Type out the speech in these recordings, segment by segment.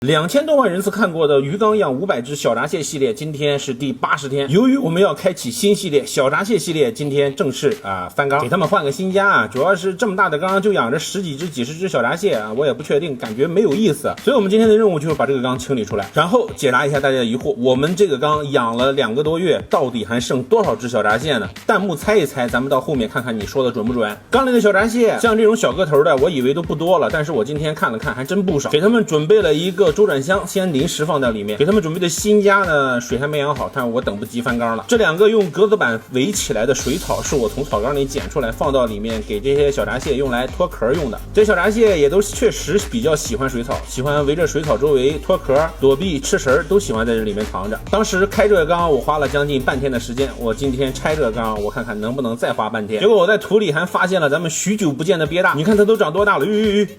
2000多万人次看过的鱼缸养500只小闸蟹系列，今天是第80天。由于我们要开启新系列小闸蟹系列，今天正式翻缸，给他们换个新家啊。主要是这么大的缸就养着十几只、几十只小闸蟹啊，我也不确定，感觉没有意思。所以我们今天的任务就是把这个缸清理出来，然后解答一下大家的疑惑：我们这个缸养了2个多月，到底还剩多少只小闸蟹呢？弹幕猜一猜，咱们到后面看看你说的准不准。缸里的小闸蟹，像这种小个头的，我以为都不多了，但是我今天看了看，还真不少。给他们准备了一个周转箱，先临时放在里面。给他们准备的新家呢，水还没养好，但我等不及翻缸了。这2个用格子板围起来的水草是我从草缸里捡出来，放到里面给这些小闸蟹用来脱壳用的。这小闸蟹也都确实比较喜欢水草，喜欢围着水草周围脱壳、躲避、吃食，都喜欢在这里面藏着。当时开这个缸我花了将近半天的时间，我今天拆这个缸，我看看能不能再花半天。结果我在土里还发现了咱们许久不见的鳖大，你看它都长多大了，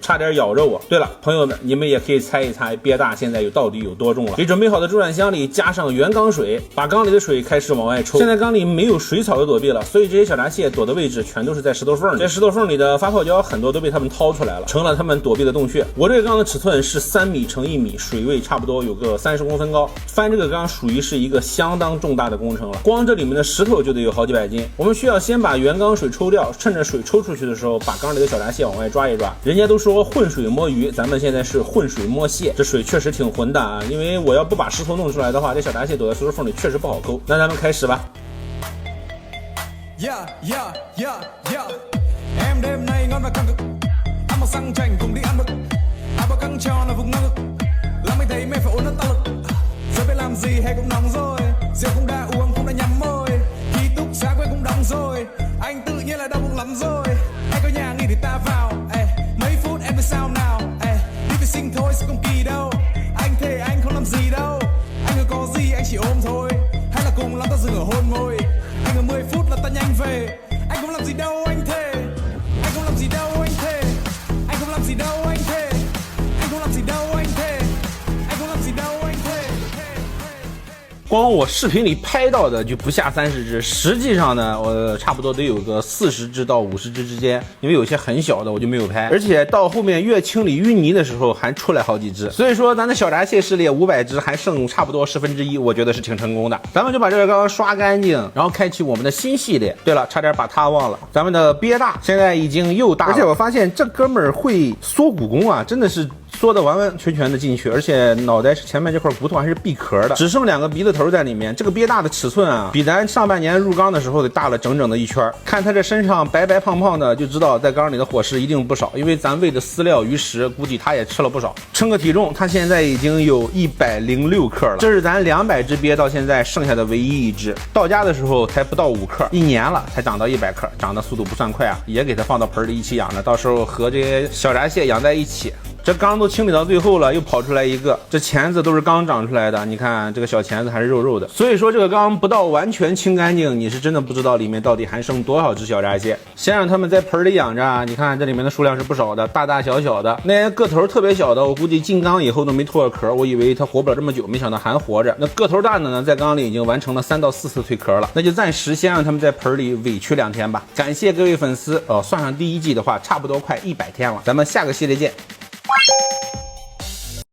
差点咬着我。对了，朋友们，你们也可以猜一猜鳖大现在到底有多重了。给准备好的周转箱里加上原缸水，把缸里的水开始往外抽。现在缸里没有水草的躲避了，所以这些小闸蟹躲的位置全都是在石头缝里。这石头缝里的发泡胶很多都被他们掏出来了，成了他们躲避的洞穴。我这个缸的尺寸是3米乘1米，水位差不多有个30公分高。翻这个缸属于是一个相当重大的工程了，光这里面的石头就得有好几百斤。我们需要先把原缸水抽掉，趁着水抽出去的时候，把缸里的小闸蟹往外抓一抓。人家都说浑水摸鱼，咱们现在是浑水摸蟹，这水确实挺浑的啊，因为我要不把石头弄出来的话，这小闸蟹躲在石头缝里确实不好抠。那咱们开始吧。Em đêm nay ngon và căng cực, ăn một xăng chành cùng đi ăn mực, áo bao căng tròn là vùng ngang ngực, làm anh thấy mẹ phải ôn nó tăng lực, giờ biết làm gì hay cũng nóng rồi, rượu cũng đã uống cũng đã nhắm môi, ký túc xá quên cũng đóng rồi, anh tự nhiên là đau bụng lắm rồi, anh có nhà nghỉ thì ta vào, mấy phút em biết sao nào, đi vệ sinh thôi sẽ không kỳ đâu, anh thề anh không làm gì đâu, anh cứ có gì anh chỉ ôm thôi, hay là cùng lắm ta dừng ở hôn môi, anh ở 10 phút là ta nhanh về, anh không làm gì đâu anh thề. Anh không làm gì đâu anh thề, anh không làm gì đâu anh thề, anh không làm gì đâu anh thề, anh không làm gì đâu anh thề. 光我视频里拍到的就不下30只，实际上呢，我差不多得有个40只到50只之间，因为有些很小的我就没有拍，而且到后面越清理淤泥的时候还出来好几只，所以说咱的小闸蟹系列500只还剩差不多1/10，我觉得是挺成功的。咱们就把这个缸刷干净，然后开启我们的新系列。对了，差点把它忘了，咱们的鳖大现在已经又大了，而且我发现这哥们儿会缩骨功啊，真的是缩得完完全全的进去，而且脑袋前面这块骨头还是闭壳的，只剩2个鼻子头在里面。这个鳖大的尺寸啊，比咱上半年入缸的时候得大了整整的一圈。看它这身上白白胖胖的，就知道在缸里的伙食一定不少，因为咱喂的饲料鱼食，估计它也吃了不少。称个体重，它现在已经有106克了，这是咱200只鳖到现在剩下的唯一一只。到家的时候才不到5克，1年了才长到100克，长的速度不算快啊，也给它放到盆里一起养着，到时候和这些小闸蟹养在一起。这缸都清理到最后了，又跑出来一个，这钳子都是刚长出来的，你看这个小钳子还是肉肉的，所以说这个缸不到完全清干净，你是真的不知道里面到底还剩多少只小闸蟹。先让他们在盆里养着，你看这里面的数量是不少的，大大小小的，那些个头特别小的，我估计进缸以后都没脱壳，我以为它活不了这么久，没想到还活着。那个头大的呢，在缸里已经完成了3到4次蜕壳了，那就暂时先让他们在盆里委屈2天吧。感谢各位粉丝，算上第1季的话，差不多快100天了，咱们下个系列见。